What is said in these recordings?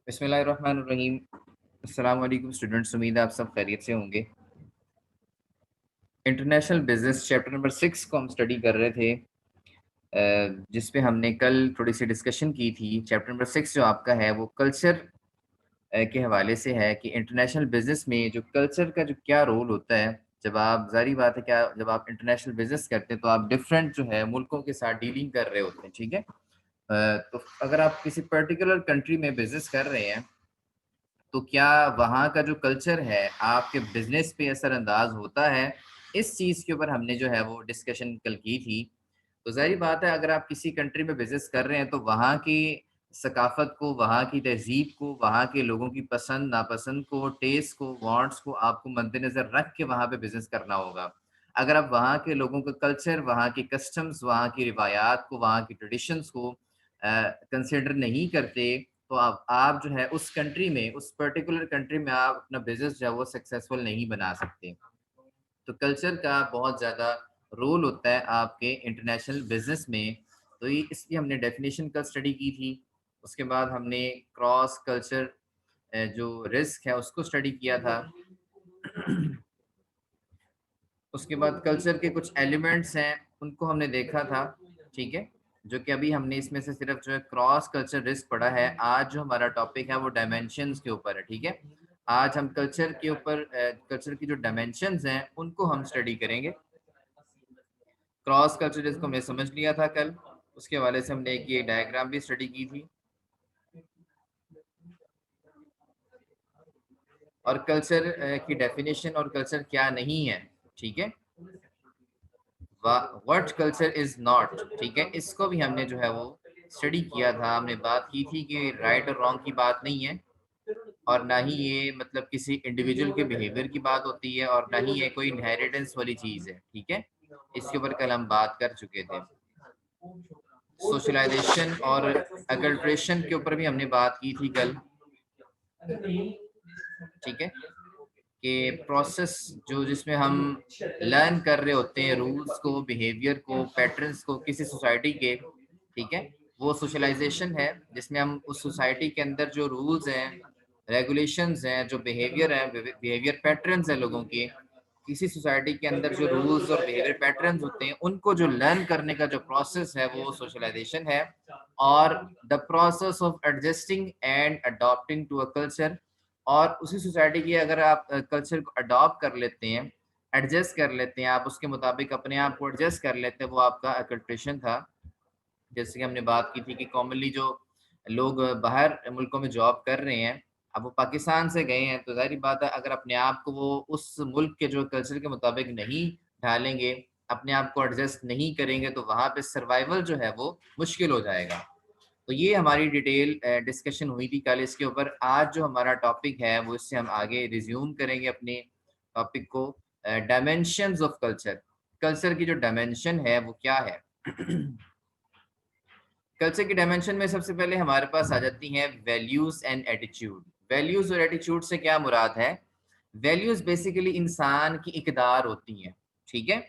बिस्मिल्लाहिर्रहमानिर्रहीम। अस्सलाम वालेकुम स्टूडेंट्स, उम्मीद है आप सब खैरियत से होंगे। इंटरनेशनल बिजनेस चैप्टर नंबर 6 को हम स्टडी कर रहे थे, जिस पे हमने कल थोड़ी सी डिस्कशन की थी। चैप्टर नंबर 6 जो आपका है वो कल्चर के हवाले से है कि इंटरनेशनल बिजनेस में जो कल्चर का जो क्या रोल होता है। जब आप ज़ाहिर बात है क्या, जब आप इंटरनेशनल बिजनेस करते हैं तो आप डिफरेंट जो है मुल्कों के साथ डीलिंग कर रहे होते हैं, ठीक है। तो अगर आप किसी पर्टिकुलर कंट्री में बिजनेस कर रहे हैं तो क्या वहाँ का जो कल्चर है आपके बिज़नेस पे असरअंदाज़ होता है? इस चीज़ के ऊपर हमने जो है वो डिस्कशन कल की थी। तो ज़ाहिर बात है अगर आप किसी कंट्री में बिज़नेस कर रहे हैं तो वहाँ की सकाफ़त को, वहाँ की तहज़ीब को, वहाँ के लोगों की पसंद-नापसंद को, टेस्ट को, वांट्स को आपको मद्देनज़र रख के वहाँ पे बिज़नेस करना होगा। अगर आप वहाँ के लोगों का कल्चर, वहाँ की कस्टम्स, वहाँ की रिवायात को, वहाँ की ट्रेडिशंस को कंसिडर नहीं करते तो आप जो है उस कंट्री में, उस पर्टिकुलर कंट्री में आप अपना बिज़नेस जो है वो सक्सेसफुल नहीं बना सकते। तो कल्चर का बहुत ज़्यादा रोल होता है आपके इंटरनेशनल बिज़नेस में। तो ये इसकी हमने डेफ़िनेशन कल स्टडी की थी। उसके बाद हमने क्रॉस कल्चर जो रिस्क है उसको स्टडी किया था। उसके बाद कल्चर के कुछ एलिमेंट्स हैं, उनको हमने देखा था, ठीक है? जो कि अभी हमने इसमें से सिर्फ़ जो है क्रॉस कल्चर रिस्क पढ़ा है। आज जो हमारा टॉपिक है वो डायमेंशंस के ऊपर है, ठीक है? आज हम कल्चर के ऊपर कल्चर की जो डायमेंशंस हैं, उनको हम स्टडी करेंगे। क्रॉस कल्चर रिस्क को हमने समझ लिया था कल, उसके हवाले से हमने एक ये डायग्राम भी स्टडी की थी। और कल्चर की डेफ़िनिशन और कल्चर क्या नहीं है, ठीक है? व्हाट कल्चर इज नॉट, ठीक है, इसको भी हमने जो है वो स्टडी किया था। हमने बात की थी कि राइट और रॉन्ग की बात नहीं है और ना ही ये मतलब किसी इंडिविजुअल के बिहेवियर की बात होती है और ना ही ये कोई इनहेरिटेंस वाली चीज है, ठीक है। इसके ऊपर कल हम बात कर चुके थे। सोशलाइजेशन और अडल्ट्रेशन के ऊपर भी हमने बात की थी कल, ठीक है, कि प्रोसेस जो जिसमें हम लर्न कर रहे होते हैं रूल्स को, बिहेवियर को, पैटर्न्स को किसी सोसाइटी के, ठीक है, वो सोशलाइजेशन है जिसमें हम उस सोसाइटी के अंदर जो रूल्स हैं, रेगुलेशंस हैं, जो बिहेवियर है, बिहेवियर पैटर्न्स हैं लोगों के, किसी सोसाइटी के अंदर जो रूल्स और बिहेवियर पैटर्न्स होते हैं उनको जो लर्न करने का जो प्रोसेस है वो सोशलाइजेशन है। और the process of adjusting and adopting to a culture, और उसी सोसाइटी की अगर आप कल्चर को अडॉप्ट कर लेते हैं, एडजस्ट कर लेते हैं, आप उसके मुताबिक अपने आप को एडजस्ट कर लेते हैं, वो आपका अकल्ट्रेशन था। जैसे कि हमने बात की थी कि कॉमनली जो लोग बाहर मुल्कों में जॉब कर रहे हैं, अब वो पाकिस्तान से गए हैं, तो ज़ाहिर बात है अगर अपने आप को वो उस मुल्क के जो कल्चर के मुताबिक नहीं ढालेंगे, अपने आप को एडजस्ट नहीं करेंगे, तो वहाँ पे सर्वाइवल जो है वो मुश्किल हो जाएगा। तो ये हमारी डिटेल डिस्कशन हुई थी कल इसके ऊपर। आज जो हमारा टॉपिक है वो इससे हम आगे रिज्यूम करेंगे अपने टॉपिक को। डायमेंशंस ऑफ कल्चर, कल्चर की जो डायमेंशन है वो क्या है। कल्चर की डायमेंशन में सबसे पहले हमारे पास आ जाती हैं वैल्यूज एंड एटीट्यूड। वैल्यूज और एटीट्यूड से क्या मुराद है? वैल्यूज बेसिकली इंसान की इकदार होती हैं, ठीक है,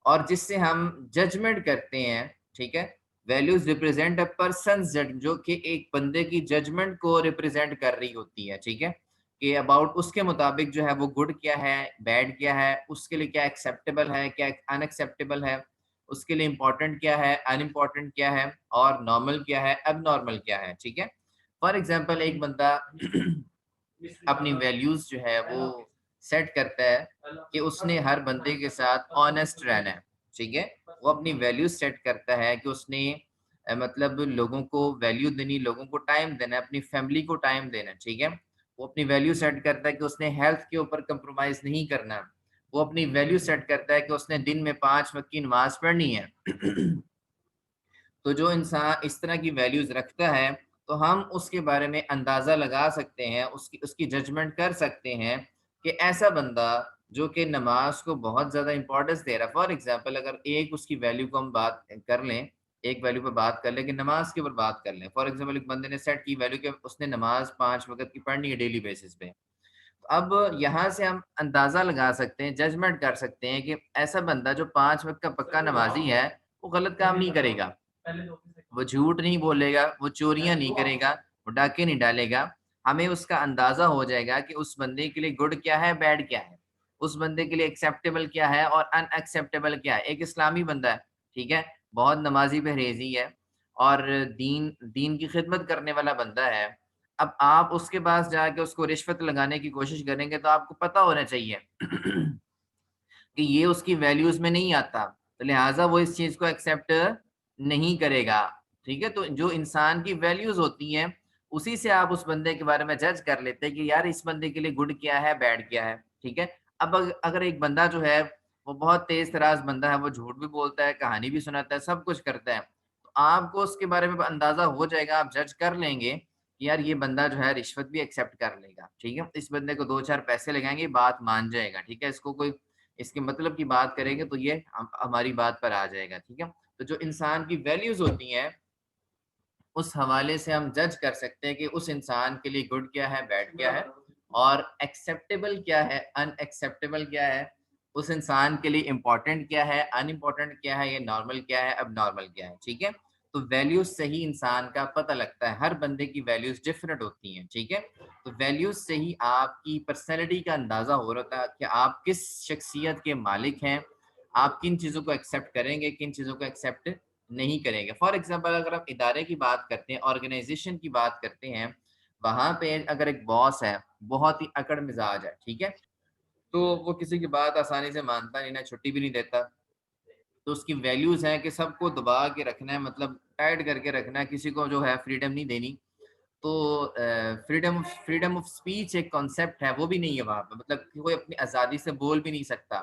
और जिससे हम जजमेंट करते हैं, ठीक है। वैल्यूज रिप्रेजेंट अ पर्सन, जो कि एक बंदे की जजमेंट को रिप्रेजेंट कर रही होती है, ठीक है, कि अबाउट उसके मुताबिक जो है वो गुड क्या है, बैड क्या है, उसके लिए क्या एक्सेप्टेबल है, क्या अनएक्सेप्टेबल है, उसके लिए इम्पोर्टेंट क्या है, अनइम्पोर्टेंट क्या है, और नॉर्मल क्या है, अब नॉर्मल क्या है, ठीक है। फॉर एग्जाम्पल एक बंदा अपनी वैल्यूज जो है वो सेट करता है कि उसने हर बंदे के साथ ऑनेस्ट रहना है, ठीक है। वो अपनी वैल्यूज सेट करता है कि उसने मतलब लोगों को वैल्यू देनी, लोगों को टाइम देना है, अपनी फैमिली को टाइम देना है, ठीक है। वो अपनी वैल्यू सेट करता है कि उसने हेल्थ के ऊपर कंप्रोमाइज नहीं करना। वो अपनी वैल्यू सेट करता है कि उसने दिन में 5 वक्त की नमाज पढ़नी है। तो जो इंसान इस तरह की वैल्यूज रखता है तो हम उसके बारे में अंदाज़ा लगा सकते हैं, उसकी उसकी जजमेंट कर सकते हैं कि ऐसा बंदा जो कि नमाज को बहुत ज़्यादा इंपॉर्टेंस दे रहा है। फॉर एग्जांपल अगर एक उसकी वैल्यू को हम बात कर लें, एक वैल्यू पे बात कर लें कि नमाज के ऊपर बात कर लें। फॉर एग्जांपल एक बंदे ने सेट की वैल्यू कि उसने नमाज 5 वक्त की पढ़नी है डेली बेसिस पे। तो अब यहाँ से हम अंदाज़ा लगा सकते हैं, जजमेंट कर सकते हैं कि ऐसा बंदा जो 5 वक्त का पक्का नमाज़ी है, वो गलत काम नहीं करेगा। वो झूठ नहीं बोलेगा, वो चोरियाँ नहीं करेगा, वो डाके नहीं डालेगा। हमें उसका अंदाजा हो जाएगा कि उस बंदे के लिए गुड क्या है, बैड क्या है, उस बंदे के लिए एक्सेप्टेबल क्या है और अनएक्सेप्टेबल क्या है। एक इस्लामी बंदा है, ठीक है, बहुत नमाजी परहेजी है और दीन दीन की खिदमत करने वाला बंदा है। अब आप उसके पास जाके उसको रिश्वत लगाने की कोशिश करेंगे तो आपको पता होना चाहिए कि ये उसकी वैल्यूज़ में नहीं आता, तो लिहाज़ा वो इस चीज़ को एक्सेप्ट नहीं करेगा, ठीक है? तो जो इंसान की वैल्यूज़ होती हैं, उसी से आप उस बंदे के बारे में जज कर लेते हैं कि यार इस बंदे के लिए गुड क्या है, बैड क्या है, ठीक है? अब अगर एक बंदा जो है, वो बहुत तेज़-तराज़ बंदा है, वो झूठ भी बोलता है, कहानी भी सुनाता है, सब कुछ करता है, तो आपको उसके बारे में अंदाज़ा हो जाएगा, आप जज कर लेंगे कि यार ये बंदा जो है रिश्वत भी एक्सेप्ट कर लेगा, ठीक है? इस बंदे को 2-4 पैसे लगाएँगे, बात मान जाएगा, ठीक है? इसको कोई इसके मतलब की बात करेंगे तो ये हमारी बात पर आ जाएगा, ठीक है? तो जो इंसान की वैल्यूज़ होती हैं, उस हवाले से हम जज कर सकते हैं कि उस इंसान के लिए गुड क्या है, बैड क्या है और एक्सेप्टेबल क्या है, अनएक्सेप्टेबल क्या है, उस इंसान के लिए इम्पोर्टेंट क्या है, अनइम्पोर्टेंट क्या है, ये नॉर्मल क्या है, एबनॉर्मल क्या है, ठीक है? तो वैल्यूज़ से ही इंसान का पता लगता है, हर बंदे की वैल्यूज़ डिफरेंट होती हैं, ठीक है? तो वैल्यूज़ से ही आपकी पर्सनैलिटी का अंदाज़ा हो रहा है कि आप किस शख्सियत के मालिक हैं, आप किन चीज़ों को एक्सेप्ट करेंगे, किन चीज़ों को एक्सेप्ट नहीं करेंगे। फॉर एग्ज़ाम्पल अगर हम इदारे की बात करते हैं, ऑर्गेनाइज़ेशन की बात करते हैं, वहाँ पे अगर एक बॉस है, बहुत ही अकड़ मिज़ाज है, ठीक है? तो वो किसी की बात आसानी से मानता नहीं ना, छुट्टी भी नहीं देता। तो उसकी वैल्यूज़ हैं कि सबको दबा के रखना है, मतलब टाइट करके रखना है, किसी को जो है फ्रीडम नहीं देनी। तो फ्रीडम ऑफ स्पीच एक कॉन्सेप्ट है, वो भी नहीं है वहाँ पे, मतलब कोई अपनी आज़ादी से बोल भी नहीं सकता।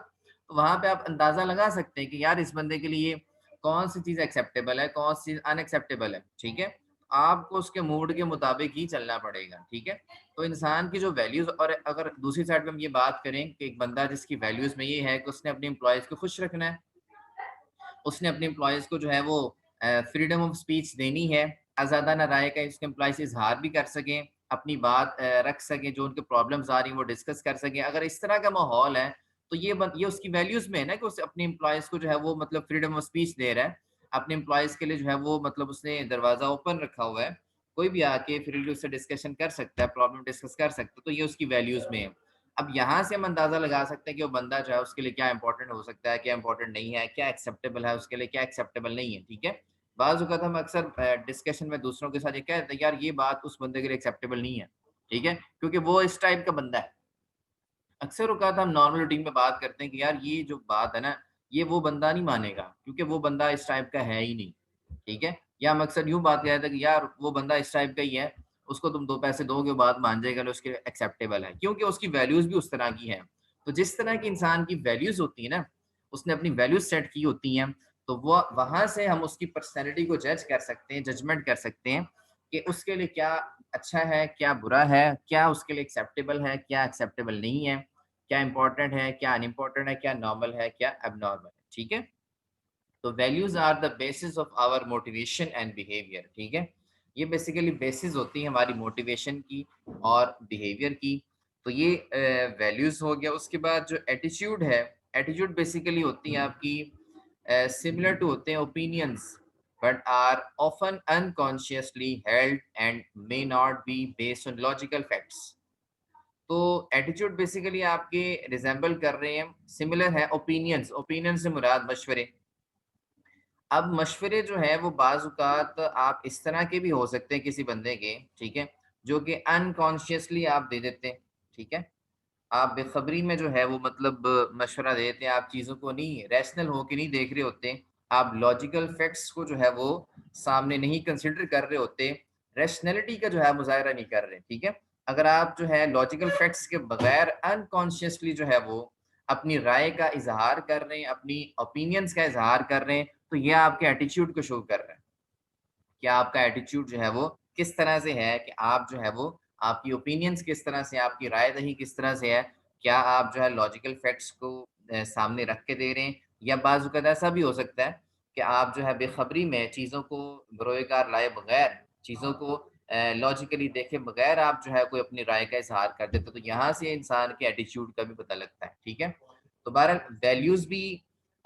तो वहाँ पे आप अंदाज़ा लगा सकते हैं कि यार इस बंदे के लिए कौन-सी चीज़ एक्सेप्टेबल है, कौन-सी चीज़ अनएक्सेप्टेबल है, ठीक है? आपको उसके मूड के मुताबिक ही चलना पड़ेगा, ठीक है? तो इंसान की जो वैल्यूज़ और अगर दूसरी साइड पे हम ये बात करें कि एक बंदा जिसकी वैल्यूज़ में ये है कि उसने अपने एम्प्लॉइज़ को खुश रखना है, उसने अपने एम्प्लॉइज़ को जो है वो फ्रीडम ऑफ स्पीच देनी है, आज़ादाना राय का उसके एम्प्लॉइज़ इज़हार भी कर सकें, अपनी बात रख सकें, जो उनके प्रॉब्लम्स आ रही हैं वो डिस्कस कर सकें। अगर इस तरह का माहौल है, तो ये उसकी वैल्यूज़ में है ना कि उसे अपने एम्प्लॉइज़ को जो है वो मतलब फ्रीडम ऑफ स्पीच दे रहा है। अपने एम्प्लॉइज़ के लिए जो है वो मतलब उसने दरवाज़ा ओपन रखा हुआ है, कोई भी आके फ्रीली उससे डिस्कशन कर सकता है, प्रॉब्लम डिस्कस कर सकता है, तो ये उसकी वैल्यूज़ में है। अब यहाँ से हम अंदाज़ा लगा सकते हैं कि वो बंदा जो है उसके लिए क्या इम्पोर्टेंट हो सकता है, क्या इम्पोर्टेंट नहीं है, क्या एक्सेप्टेबल है उसके लिए, क्या एक्सेप्टेबल नहीं है, ठीक है? बाज़ औक़ात हम अक्सर डिस्कशन में दूसरों के साथ ये कहते हैं, यार ये बात उस बंदे के लिए एक्सेप्टेबल नहीं है, ठीक है? क्योंकि वो इस टाइप का बंदा है। अक्सर औक़ात हम नॉर्मल रूटीन में बात करते हैं कि यार ये जो बात है ना, ये वो बंदा नहीं मानेगा, क्योंकि वो बंदा इस टाइप का है ही नहीं, ठीक है? या हम अक्सर यूँ बात कहते हैं कि यार वो बंदा इस टाइप का ही है, उसको तुम 2 पैसे दोगे बात मान जाएगा तो उसके लिए एक्सेप्टेबल है, क्योंकि उसकी वैल्यूज़ भी उस तरह की हैं। तो जिस तरह की इंसान की वैल्यूज़ होती हैं ना, उसने अपनी वैल्यूज़ सेट की होती हैं, तो वो वहाँ से हम उसकी पर्सनैलिटी को जज कर सकते हैं, जजमेंट कर सकते हैं कि उसके लिए क्या अच्छा है, क्या बुरा है, क्या उसके लिए एक्सेप्टेबल है, क्या एक्सेप्टेबल नहीं है, क्या इम्पोर्टेंट है, क्या अनइम्पोर्टेंट है, क्या नॉर्मल है, क्या एबनॉर्मल है, ठीक है? तो values are the basis of our motivation and behaviour, ठीक है? ये बेसिकली बेसिस होती है हमारी मोटिवेशन की और बिहेवियर की। तो ये वैल्यूज़ हो गया, उसके बाद जो एटीट्यूड है, एटीट्यूड बेसिकली होती है आपकी सिमिलर टू होते हैं opinions but are often unconsciously held and may not be based on logical facts. तो एटीट्यूड बेसिकली आपके रिज़ेम्बल कर रहे हैं, सिमिलर है ओपिनियंस, ओपिनियन से मुराद मशवरे। अब मशवरे जो हैं वो बाज़-औक़ात आप इस तरह के भी हो सकते हैं किसी बंदे के, ठीक है? जो कि अनकॉन्शियसली आप दे देते हैं, ठीक है? आप बेखबरी में जो है वो मतलब मशवरा देते हैं, आप चीज़ों को नहीं रैशनल होके नहीं देख रहे होते, आप लॉजिकल फैक्ट्स को जो है वो सामने नहीं कंसिडर कर रहे होते, रैशनैलिटी का जो है मुज़ाहिरा नहीं कर रहे, ठीक है? अगर आप जो है लॉजिकल फैक्ट्स के बगैर अनकॉन्शियसली जो है वो अपनी राय का इज़हार कर रहे हैं, अपनी ओपिनियंस का इज़हार कर रहे हैं, तो ये आपके एटीट्यूड को शो कर रहा है। कि आपका एटीट्यूड जो है वो किस तरह से है कि आप जो है वो आपकी ओपिनियंस किस तरह से, आपकी राय-दही किस तरह से है, क्या आप जो है लॉजिकल फैक्ट्स को सामने रख के दे रहे हैं या बाज़-औक़ात ऐसा भी हो सकता है कि आप जो है बेखबरी में चीज़ों को बरोए-कार लाए बगैर, चीज़ों को लॉजिकली देखे बगैर आप जो है कोई अपनी राय का इज़हार कर देते हो, तो यहाँ से इंसान के एटीट्यूड का भी पता लगता है, ठीक है? तो बहरहाल वैल्यूज़ भी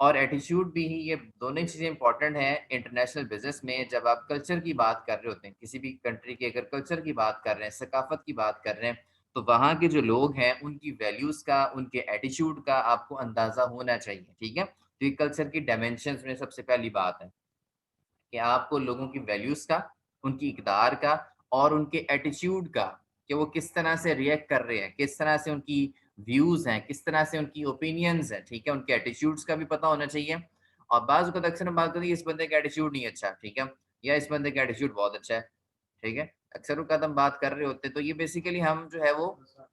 और एटीट्यूड भी, ये दोनों चीज़ें इंपॉर्टेंट हैं इंटरनेशनल बिजनेस में। जब आप कल्चर की बात कर रहे होते हैं, किसी भी कंट्री के अगर कल्चर की बात कर रहे हैं, सकाफत की बात कर रहे हैं, तो वहाँ के जो लोग हैं उनकी वैल्यूज़ का, उनके एटीट्यूड का आपको अंदाज़ा होना चाहिए, ठीक है? तो ये कल्चर की डायमेंशंस में सबसे पहली बात है कि आपको लोगों की वैल्यूज़ का, उनकी इक़्तिदार का और उनके एटीट्यूड का, कि वो किस तरह से रिएक्ट कर रहे हैं, किस तरह से उनकी व्यूज़ हैं, किस तरह से उनकी ओपिनियंस हैं, ठीक है? उनके एटीट्यूड्स का भी पता होना चाहिए। और बाज़ वक़्त अक्सर हम बात करते हैं, इस बंदे का एटीट्यूड नहीं अच्छा, ठीक है? या इस बंदे का एटीट्यूड बहुत अच्छा है, ठीक है? अक्सर वक़्त हम बात कर रहे होते हैं, तो ये बेसिकली हम जो है वो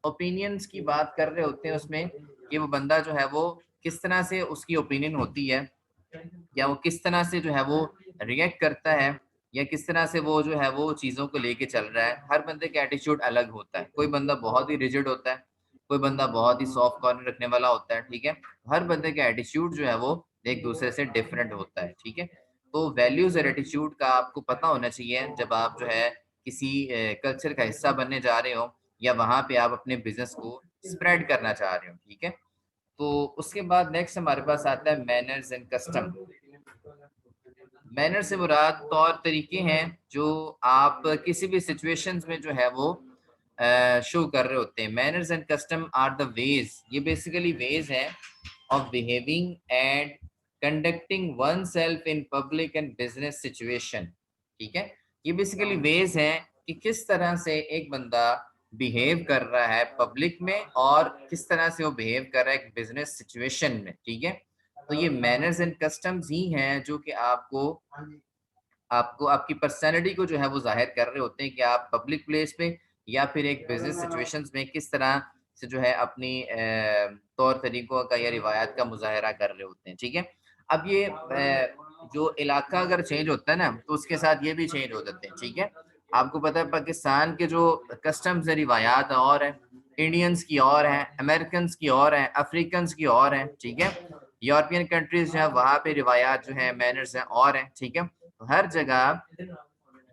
ओपिनियंस की बात कर रहे होते हैं उसमें, कि वो बंदा जो है वो किस तरह से उसकी ओपिनियन होती है, या वो किस तरह से जो है वो रिएक्ट करता है, या किस तरह से वो जो है वो चीज़ों को लेके चल रहा है। हर बंदे का एटीट्यूड अलग होता है। कोई बंदा बहुत ही रिजिड होता है, कोई बंदा बहुत ही सॉफ्ट कॉर्नर रखने वाला होता है, ठीक है? हर बंदे का एटीट्यूड जो है वो एक-दूसरे से डिफरेंट होता है, ठीक है? तो वैल्यूज़ और एटीट्यूड का आपको पता होना चाहिए जब आप जो है किसी कल्चर का हिस्सा बनने जा रहे हो, या वहाँ पे आप अपने बिज़नेस को स्प्रेड करना चाह रहे हो, ठीक है? तो उसके बाद नेक्स्ट हमारे पास आता है मैनर्स एंड कस्टम। मैनर से मुराद तौर तरीके हैं जो आप किसी भी सिचुएशंस में जो है वो शो कर रहे होते हैं। Manners and custom are the ways, ये बेसिकली वेज हैं of behaving and conducting oneself in public and business situation, ठीक है? ये बेसिकली वेज हैं कि किस तरह से एक बंदा बिहेव कर रहा है पब्लिक में, और किस तरह से वो बिहेव कर रहा है एक बिजनेस सिचुएशन में, ठीक है? तो ये मैनर्स एंड कस्टम्स ही हैं जो कि आपको आपको आपकी पर्सनैलिटी को जो है वो ज़ाहिर कर रहे होते हैं कि आप पब्लिक प्लेस पे या फिर एक बिज़नेस सिचुएशंस में किस तरह से जो है अपनी तौर तरीकों का या रिवायात का मुज़ाहरा कर रहे होते हैं, ठीक है? अब ये जो इलाका अगर चेंज होता है ना, तो उसके साथ ये भी चेंज हो जाते हैं, ठीक है? आपको पता है पाकिस्तान के जो कस्टम्स हैं, रिवायात और हैं, इंडियंस की और हैं, अमेरिकन्स की और हैं, अफ्रीकन्स की और हैं, ठीक है? यूरोपियन कंट्रीज़ जो हैं, वहाँ पे रिवायात जो हैं, मैनर्स हैं और हैं, ठीक है? तो हर जगह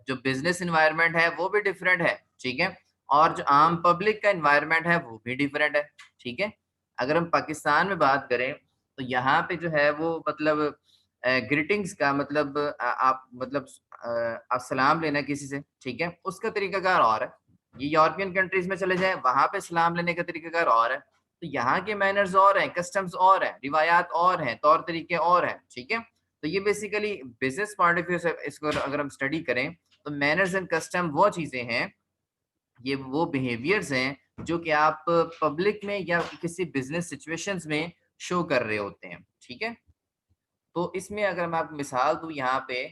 जो बिजनेस एनवायरनमेंट है वो भी डिफरेंट है, ठीक है? और जो आम पब्लिक का एनवायरनमेंट है वो भी डिफरेंट है, ठीक है? अगर हम पाकिस्तान में बात करें, तो यहाँ पे जो है वो मतलब ग्रीटिंग्स का मतलब आप मतलब आप सलाम लेना किसी से, ठीक है? उसका तरीकाकार और है। ये यूरोपियन कंट्रीज़ में चले जाएँ, वहाँ पे सलाम लेने का तरीकाकार और है। तो यहाँ के मैनर्स और हैं, कस्टम्स और हैं, रिवायात और हैं, तौर तरीके और हैं, ठीक है? तो ये basically business point of view से इसको अगर हम स्टडी करें, तो मैनर्स एंड कस्टम वो चीज़ें हैं, ये वो बिहेवियर्स हैं जो कि आप पब्लिक में या किसी बिज़नेस सिचुएशंस में शो कर रहे होते हैं, ठीक है? तो इसमें अगर मैं आपको मिसाल दूँ यहाँ पे,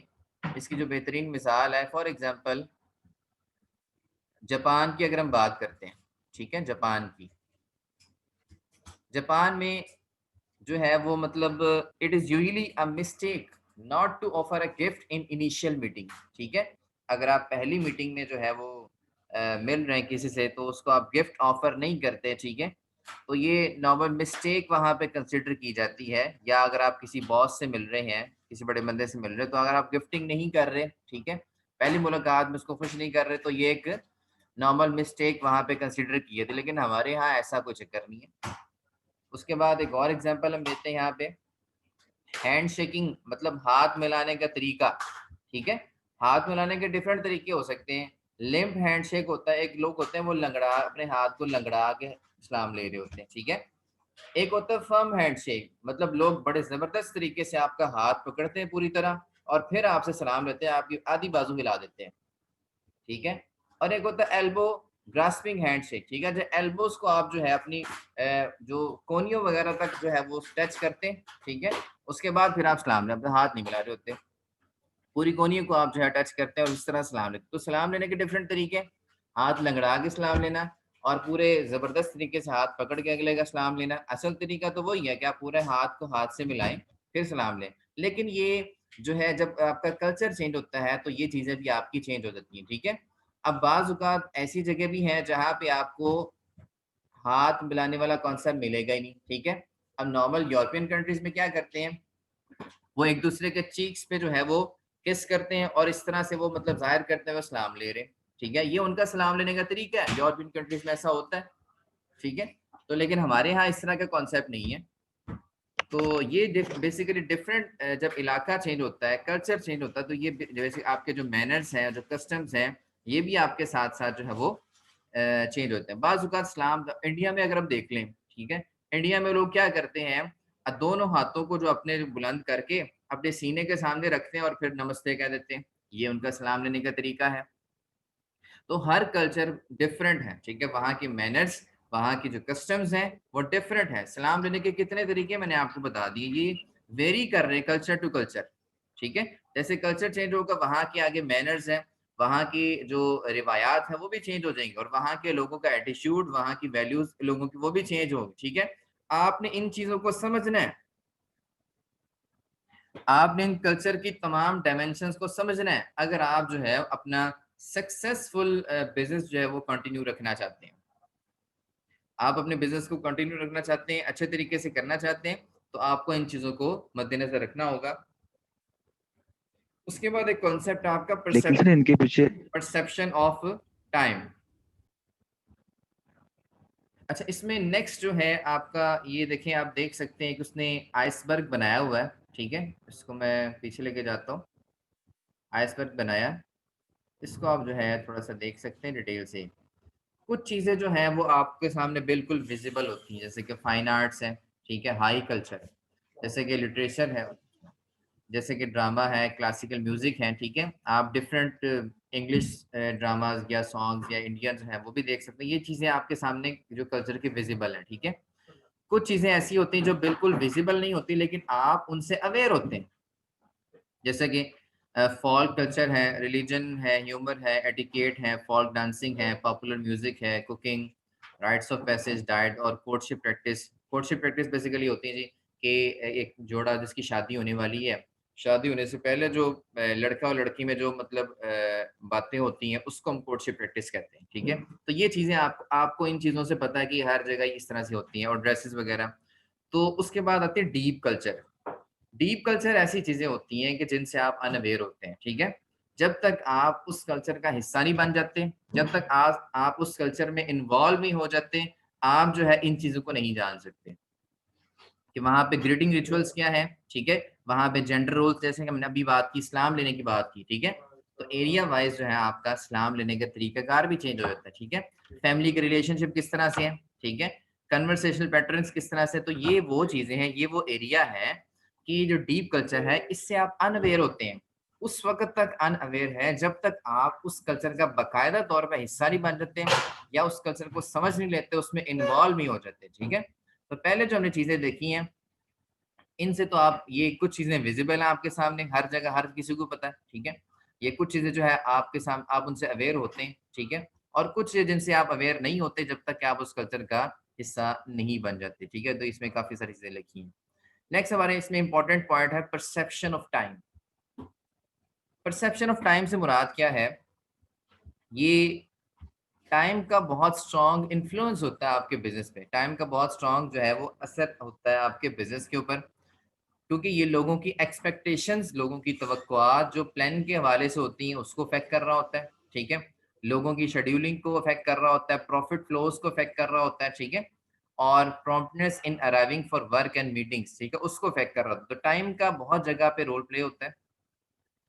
इसकी जो बेहतरीन मिसाल है, फॉर एग्ज़ाम्पल जापान की अगर हम बात करते हैं, ठीक है? जापान की। जापान में जो है वो मतलब it is usually a mistake not to offer a gift in initial meeting, ठीक है? अगर आप पहली मीटिंग में जो है वो मिल रहे हैं किसी से, तो उसको आप गिफ्ट ऑफर नहीं करते, ठीक है? तो ये नॉर्मल मिस्टेक वहाँ पे कंसिडर की जाती है। या अगर आप किसी बॉस से मिल रहे हैं, किसी बड़े बंदे से मिल रहे हैं, तो अगर आप गिफ्टिंग नहीं कर रहे, ठीक है? पहली मुलाकात में उसको खुश नहीं कर रहे, तो ये एक नॉर्मल मिस्टेक वहाँ पे कंसिडर की जाती है, लेकिन हमारे यहाँ ऐसा कोई चक्कर नहीं है। उसके बाद एक और एग्ज़ाम्पल हम लेते हैं यहाँ पे, हैंड शेकिंग मतलब हाथ मिलाने का तरीका, ठीक है? हाथ मिलाने के डिफरेंट तरीके हो सकते हैं। लिम्प हैंडशेक होता है, एक लोग होते हैं वो लंगड़ा अपने हाथ को लंगड़ा के सलाम ले रहे होते हैं, ठीक है? एक होता है फर्म हैंडशेक, मतलब लोग बड़े ज़बरदस्त तरीके से आपका हाथ पकड़ते हैं पूरी तरह, और फिर आपसे सलाम लेते हैं, आपकी आधी बाजू हिला देते हैं, ठीक है? और एक होता है एल्बो ग्रास्पिंग हैंडशेक, ठीक है? जो एल्बोज़ को आप जो है अपनी जो कोहनियों वगैरह तक जो है वो टच करते हैं, ठीक है? उसके बाद फिर आप सलाम लें, अपने हाथ नहीं मिला रहे होते। पूरी कोहनियों को आप जो है टच करते हैं और इस तरह सलाम लेते हैं। तो सलाम लेने के डिफरेंट तरीके हैं, हाथ लंगड़ा के सलाम लेना और पूरे ज़बरदस्त तरीके से हाथ पकड़ के अगले का सलाम लेना। असल तरीका तो वही है कि आप पूरे हाथ को हाथ से मिलाएँ, फिर सलाम लें। लेकिन ये जो है जब आपका कल्चर चेंज होता है, तो ये चीज़ें भी आपकी चेंज हो जाती हैं, ठीक है? अब बाज़ औक़ात ऐसी जगह भी हैं जहाँ पे आपको हाथ मिलाने वाला कॉन्सेप्ट मिलेगा ही नहीं, ठीक है? अब नॉर्मल यूरोपियन कंट्रीज़ में क्या करते हैं, वो एक-दूसरे के चीक्स पे जो है वो किस करते हैं और इस तरह से वो मतलब ज़ाहिर करते हैं वो सलाम ले रहे हैं, ठीक है? ये उनका सलाम लेने का तरीका है, यूरोपियन कंट्रीज़ में ऐसा होता है, ठीक है? तो लेकिन हमारे यहाँ इस तरह का कॉन्सेप्ट नहीं है। तो ये बेसिकली डिफरेंट, जब इलाका चेंज होता है, कल्चर चेंज होता है, तो ये जैसे आपके जो मैनर्स हैं, जो कस्टम्स हैं, ये भी आपके साथ साथ जो है वो चेंज होते हैं। बाज़ औक़ात सलाम इंडिया में अगर हम देख लें, ठीक है, इंडिया में लोग क्या करते हैं, दोनों हाथों को जो अपने बुलंद करके अपने सीने के सामने रखते हैं और फिर नमस्ते कह देते हैं, ये उनका सलाम लेने का तरीका है। तो हर कल्चर डिफरेंट है, ठीक है, वहाँ की मैनर्स, वहाँ की जो कस्टम्स हैं वो डिफरेंट है। सलाम लेने के कितने तरीके मैंने आपको बता दिए, ये वेरी कर रहे हैं कल्चर टू कल्चर, ठीक है। जैसे कल्चर चेंज होगा, वहाँ के आगे मैनर्स हैं, वहाँ की जो रिवायात है वो भी चेंज हो जाएंगी, और वहाँ के लोगों का एटीट्यूड, वहाँ की वैल्यूज लोगों की वो भी चेंज होगी, ठीक है। आपने इन चीजों को समझना है, आपने इन कल्चर की तमाम डायमेंशंस को समझना है, अगर आप जो है अपना सक्सेसफुल बिजनेस जो है वो कंटिन्यू रखना चाहते हैं। आप अपने बिजनेस को कंटिन्यू रखना चाहते हैं, अच्छे तरीके से करना चाहते हैं, तो आपको इन चीजों को मद्देनजर रखना होगा। उसके बाद एक कॉन्सेप्ट आपका लेकिन सर इनके पीछे परसेप्शन ऑफ टाइम। अच्छा, इसमें नेक्स्ट जो है आपका, ये देखें, आप देख सकते हैं कि उसने आइसबर्ग बनाया हुआ है, ठीक है। इसको मैं पीछे लेके जाता हूँ, आइसबर्ग बनाया, इसको आप जो है थोड़ा सा देख सकते हैं डिटेल से। कुछ चीज़ें जो हैं वो आपके सामने बिल्कुल विजिबल होती हैं, जैसे कि फाइन आर्ट्स है, ठीक है, हाई कल्चर है, जैसे कि लिटरेचर है, जैसे कि ड्रामा है, क्लासिकल म्यूजिक है, ठीक है। आप डिफरेंट इंग्लिश ड्रामाज या सॉन्ग्स या इंडियंस हैं वो भी देख सकते हैं। ये चीज़ें आपके सामने जो कल्चर की विजिबल है, ठीक है। कुछ चीज़ें ऐसी होती हैं जो बिल्कुल विजिबल नहीं होती, लेकिन आप उनसे अवेयर होते हैं, जैसे कि फ़ोल्क कल्चर है, रिलीजन है, ह्यूमर है, एटिकेट है, फ़ोल्क डांसिंग है, पॉपुलर म्यूज़िक है, cooking, rites of passage, diet और courtship practice. Courtship practice basically होती है जी कि एक जोड़ा जिसकी शादी होने वाली है, शादी होने से पहले जो लड़का और लड़की में जो मतलब बातें होती हैं, उसको हम कोर्टशिप प्रैक्टिस कहते हैं, ठीक है? तो ये चीज़ें आपको इन चीज़ों से पता है कि हर जगह इस तरह से होती हैं, और ड्रेसेस वगैरह। तो उसके बाद आती है डीप कल्चर। डीप कल्चर ऐसी चीजें होती हैं कि जिनसे आप अनअवेयर होते हैं, ठीक है। जब तक आप उस कल्चर का हिस्सा नहीं बन जाते, जब तक आप उस कल्चर में इन्वॉल्व नहीं हो जाते, आप जो है इन चीजों को नहीं जान सकते कि वहाँ पे ग्रीटिंग रिचुअल्स क्या है, ठीक है। वहाँ पे जेंडर रोल्स, जैसे कि हमने अभी बात की, इस्लाम लेने की बात की, ठीक है। तो एरिया वाइज जो है आपका इस्लाम लेने का तरीकाकार भी चेंज हो जाता है, ठीक है। फैमिली के रिलेशनशिप किस तरह से है, ठीक है, कन्वर्सेशनल पैटर्न्स किस तरह से। तो ये वो चीजें हैं, ये वो एरिया है कि जो डीप कल्चर है, इससे आप अनअवेयर होते हैं। उस वक्त तक अनअवेयर है जब तक आप उस कल्चर का बाकायदा तौर पर हिस्सा नहीं बन जाते, या उस कल्चर को समझ नहीं लेते, उसमें इन्वॉल्व नहीं हो जाते, ठीक है। तो पहले जो हमने चीजें देखी हैं, इनसे तो आप, ये कुछ चीजें विजिबल हैं आपके सामने, हर जगह हर किसी को पता है, ठीक है। ये कुछ चीजें जो है आपके सामने, आप उनसे अवेयर होते हैं, ठीक है। और कुछ चीजें जिनसे आप अवेयर नहीं होते जब तक कि आप उस कल्चर का हिस्सा नहीं बन जाते, ठीक है। तो इसमें काफी सारी चीजें लिखी हैं। नेक्स्ट हमारे इसमें इंपॉर्टेंट पॉइंट है perception of time. Perception of time से मुराद क्या है, ये टाइम का बहुत स्ट्रॉन्ग इन्फ्लुएंस होता है आपके बिजनेस पे, टाइम का बहुत स्ट्रॉन्ग जो है वो असर होता है आपके बिजनेस के ऊपर, क्योंकि ये लोगों की एक्सपेक्टेशंस, लोगों की तवक्कुआत जो प्लान के हवाले से होती हैं उसको अफेक्ट कर रहा होता है, ठीक है। लोगों की शेड्यूलिंग को अफेक्ट कर रहा होता है, प्रॉफिट फ्लोज को अफेक्ट कर रहा होता है, ठीक है। और promptness in arriving for work and meetings, ठीक है, उसको अफेक्ट कर रहा होता है। तो टाइम का बहुत जगह पे रोल प्ले होता है,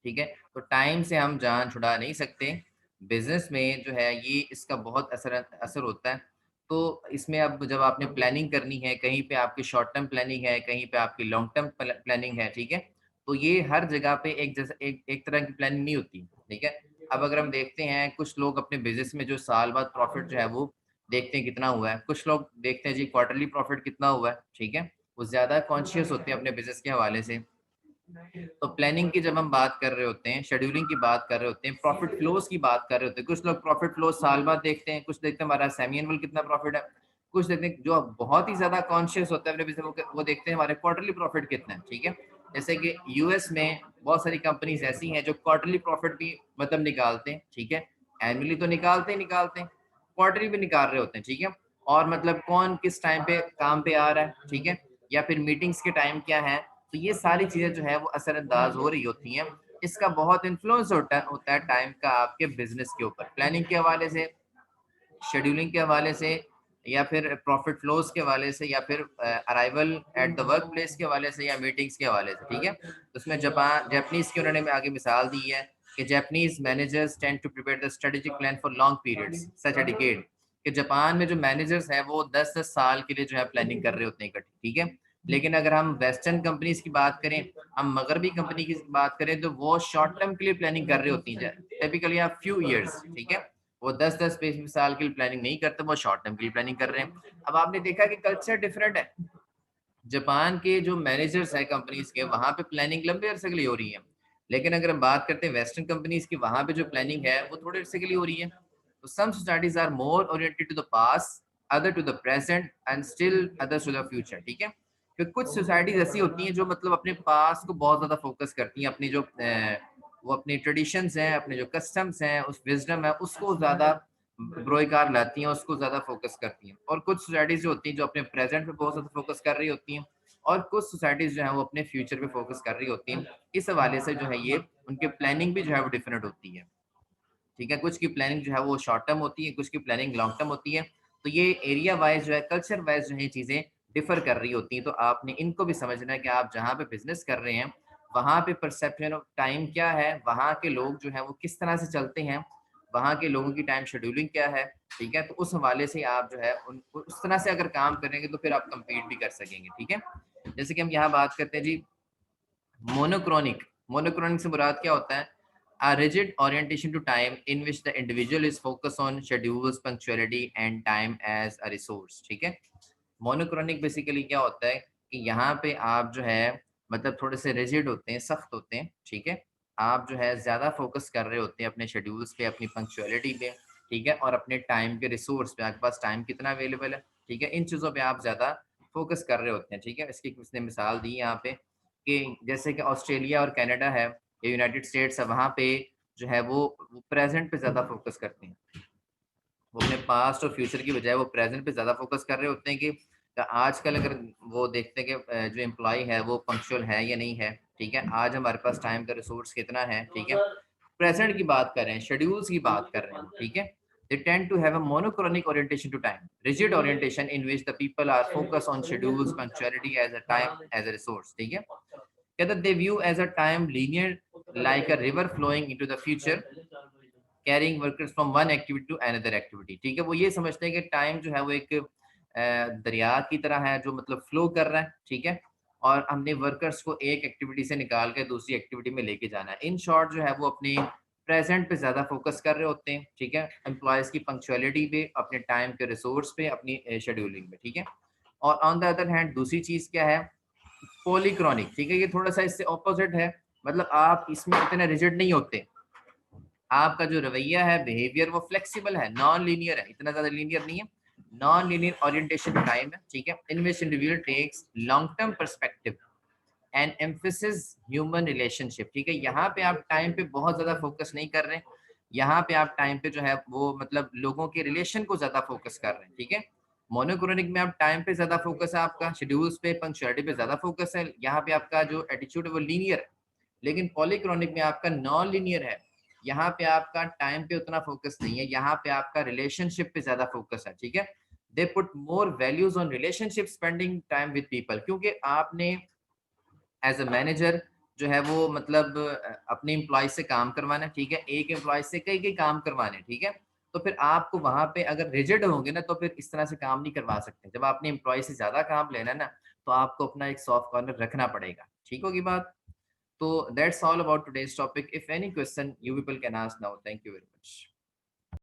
ठीक है। तो टाइम से हम जान छुड़ा नहीं सकते। बिजनेस में जो है ये इसका बहुत असर असर होता है। तो इसमें अब जब आपने प्लानिंग करनी है, कहीं पे आपकी शॉर्ट टर्म प्लानिंग है, कहीं पे आपकी लॉन्ग टर्म प्लानिंग है, ठीक है। तो ये हर जगह पे एक जैसा एक तरह की प्लानिंग नहीं होती, ठीक है। अब अगर हम देखते हैं, कुछ लोग अपने बिजनेस में जो साल बाद प्रॉफिट जो है वो देखते हैं कितना हुआ है, कुछ लोग देखते हैं जी क्वार्टरली प्रॉफिट कितना हुआ है, ठीक है। वो ज्यादा कॉन्शियस होते हैं अपने बिजनेस के हवाले से। तो प्लानिंग की जब हम बात कर रहे होते हैं, शेड्यूलिंग की बात कर रहे होते हैं, प्रॉफिट फ्लोज की बात कर रहे होते हैं, कुछ लोग प्रॉफिट फ्लो साल बाद देखते हैं, कुछ देखते हैं हमारा सेमी एनुअल कितना प्रॉफिट है, कुछ देखते हैं जो बहुत ही ज्यादा कॉन्शियस होता है अपने बिजनेस, वो देखते हैं हमारे क्वार्टरली प्रॉफिट कितना है, ठीक है। जैसे कि यूएस में बहुत सारी कंपनीज ऐसी हैं जो क्वार्टरली प्रॉफिट भी मतलब निकालते हैं, ठीक है। एनुअली तो निकालते ही निकालते हैं, क्वार्टरली भी निकाल रहे होते हैं, ठीक है। और मतलब कौन किस टाइम पे काम पे आ रहा है, ठीक है, या फिर मीटिंग्स के टाइम क्या है। तो ये सारी चीजें जो है वो असरअंदाज हो रही होती हैं। इसका बहुत इन्फ्लुएंस होता है टाइम का आपके बिजनेस के ऊपर, प्लानिंग के हवाले से, शेड्यूलिंग के हवाले से, या फिर प्रॉफिट फ्लोज के हवाले से, या फिर arrival at the work place के हवाले से, या मीटिंग्स के हवाले से, ठीक है। उसमें जापानीज की उन्होंने आगे मिसाल दी है कि Japanese managers tend to prepare the strategic plan for long periods such a decade, कि जापान में जो मैनेजर्स हैं वो 10-10 साल के लिए जो है प्लानिंग कर रहे होते हैं इकट्ठी, ठीक है। लेकिन अगर हम वेस्टर्न कंपनीज की बात करें, हम मगरबी कंपनी की बात करें, तो वो शॉर्ट टर्म के लिए प्लानिंग कर रहे होती हैं, टिपिकली आप फ्यू ईयर्स, ठीक है। वो 10-10 20 साल के लिए प्लानिंग नहीं करते, वो शॉर्ट टर्म के लिए प्लानिंग कर रहे हैं। अब आपने देखा कि कल्चर डिफरेंट है। जापान के जो मैनेजर्स हैं कंपनीज के, वहां पे प्लानिंग लंबे अरसे के लिए हो रही है। लेकिन अगर हम बात करते हैं वेस्टर्न कंपनीज की, वहां पे जो प्लानिंग है वो थोड़े अरसे के लिए हो रही है। तो some societies are more oriented to the past, other to the present and still others to the future, ठीक है। फिर कुछ सोसाइटीज ऐसी होती हैं जो मतलब अपने पास्ट को बहुत ज्यादा फोकस करती हैं, अपनी जो वो अपनी ट्रेडिशंस हैं, अपने जो कस्टम्स हैं, उस विजडम है, उसको ज्यादा बरोकार लाती हैं, उसको ज्यादा फोकस करती हैं। और कुछ सोसाइटीज जो होती हैं जो अपने प्रेजेंट पे बहुत ज्यादा फोकस कर रही होती हैं, और कुछ सोसाइटीज जो है वो अपने फ्यूचर पे फोकस कर रही होती हैं। इस हवाले से जो है ये उनकी प्लानिंग भी जो है वो डिफरेंट होती है, ठीक है। कुछ की प्लानिंग जो है वो शॉर्ट टर्म होती है, कुछ की प्लानिंग लॉन्ग टर्म होती है। तो ये एरिया वाइज जो है, कल्चर वाइज जो है चीजें डिफर कर रही होती हैं। तो आपने इनको भी समझना है कि आप जहाँ पे बिजनेस कर रहे हैं, वहाँ पे परसेप्शन ऑफ टाइम क्या है, वहाँ के लोग जो है वो किस तरह से चलते हैं, वहाँ के लोगों की टाइम शेड्यूलिंग क्या है, ठीक है। तो उस हवाले से आप जो है उस तरह से अगर काम करेंगे तो फिर आप कम्पीट भी कर सकेंगे, ठीक है। जैसे कि हम यहाँ बात करते हैं जी, मोनोक्रॉनिक। मोनोक्रॉनिक से मुराद क्या होता है? A rigid orientation to time in which the individual is focused on schedules, punctuality and time as a resource, ठीक है। मोनोक्रॉनिक बेसिकली क्या होता है कि यहाँ पे आप जो है मतलब थोड़े से रिजिड होते हैं, सख्त होते हैं, ठीक है। आप जो है ज्यादा फोकस कर रहे होते हैं अपने शेड्यूल्स पे, अपनी पंक्चुअलिटी पे, ठीक है, और अपने टाइम के रिसोर्स पे, आपके पास टाइम कितना अवेलेबल है, ठीक है। इन चीजों पे आप ज्यादा फोकस कर रहे होते हैं, ठीक है। इसकी उसने मिसाल दी यहाँ पे कि जैसे कि ऑस्ट्रेलिया और कनाडा है, या यूनाइटेड स्टेट्स है, वहाँ पे जो है वो प्रेजेंट पे ज्यादा फोकस करते हैं। वो अपने पास्ट और फ्यूचर की बजाय वो प्रेजेंट पे ज़्यादा फ़ोकस कर रहे होते हैं कि आजकल अगर वो देखते हैं कि जो एम्प्लॉयी है वो पंक्चुअल है या नहीं है, ठीक है? आज हमारे पास टाइम का रिसोर्स कितना है, ठीक है? प्रेजेंट की बात कर रहे हैं, शेड्यूल्स की बात कर रहे हैं, ठीक है? They tend to have a monochronic orientation to time, rigid orientation in which the people are focused on schedules, punctuality as a time as a resource, ठीक है? Whether they view as a time linear like a river flowing into the future, carrying workers from one activity to another activity, ठीक है। वो ये समझते हैं कि time जो है वो एक दरिया की तरह है जो मतलब फ्लो कर रहा है, ठीक है। और हमने वर्कर्स को एक एक्टिविटी से निकाल कर दूसरी एक्टिविटी में लेके जाना है। इन शॉर्ट जो है वो अपनी प्रेजेंट पे ज्यादा फोकस कर रहे होते हैं, ठीक है। एम्प्लॉयज की पंक्चुअलिटी पे, अपने टाइम के रिसोर्स पे, अपनी शेड्यूलिंग पे, ठीक है। और ऑन द अदर हैंड दूसरी चीज क्या है? पॉलीक्रॉनिक, ठीक है। ये थोड़ा सा इससे ऑपोजिट है, मतलब आप इसमें इतने रिजिड नहीं होते, आपका जो रवैया है, बिहेवियर, वो फ्लेक्सिबल है, नॉन लीनियर है, इतना ज्यादा लीनियर नहीं है। नॉन लीनियर ओरिएंटेशन टाइम है, ठीक है। In which individual takes long term perspective and emphasis human relationship, ठीक है। यहाँ पे आप टाइम पे बहुत ज्यादा फोकस नहीं कर रहे हैं, यहाँ पे आप टाइम पे जो है वो मतलब लोगों के रिलेशन को ज्यादा फोकस कर रहे हैं, ठीक है। मोनोक्रोनिक में आप टाइम पे ज्यादा फोकस है, आपका शेड्यूल्स पे, पंक्चुअलिटी पे ज्यादा फोकस है, यहाँ पे आपका जो एटीट्यूड है वो लीनियर है। लेकिन पॉलीक्रॉनिक में आपका नॉन लीनियर है, यहाँ पे आपका टाइम पे उतना फोकस नहीं है, यहाँ पे आपका रिलेशनशिप पे ज्यादा फोकस है, ठीक है। They put more values on relationship, spending time with people, क्योंकि आपने एज अ मैनेजर जो है वो मतलब अपने एम्प्लॉय से काम करवाना है, ठीक है। एक एम्प्लॉय से कई कई काम करवाने, ठीक है। तो फिर आपको वहां पे अगर रिजिड होंगे ना, तो फिर इस तरह से काम नहीं करवा सकते। जब आपने एम्प्लॉय से ज्यादा काम लेना है ना, तो आपको अपना एक सॉफ्ट कॉर्नर रखना पड़ेगा, ठीक होगी बात। So that's all about today's topic. If any question, you people can ask now. Thank you very much.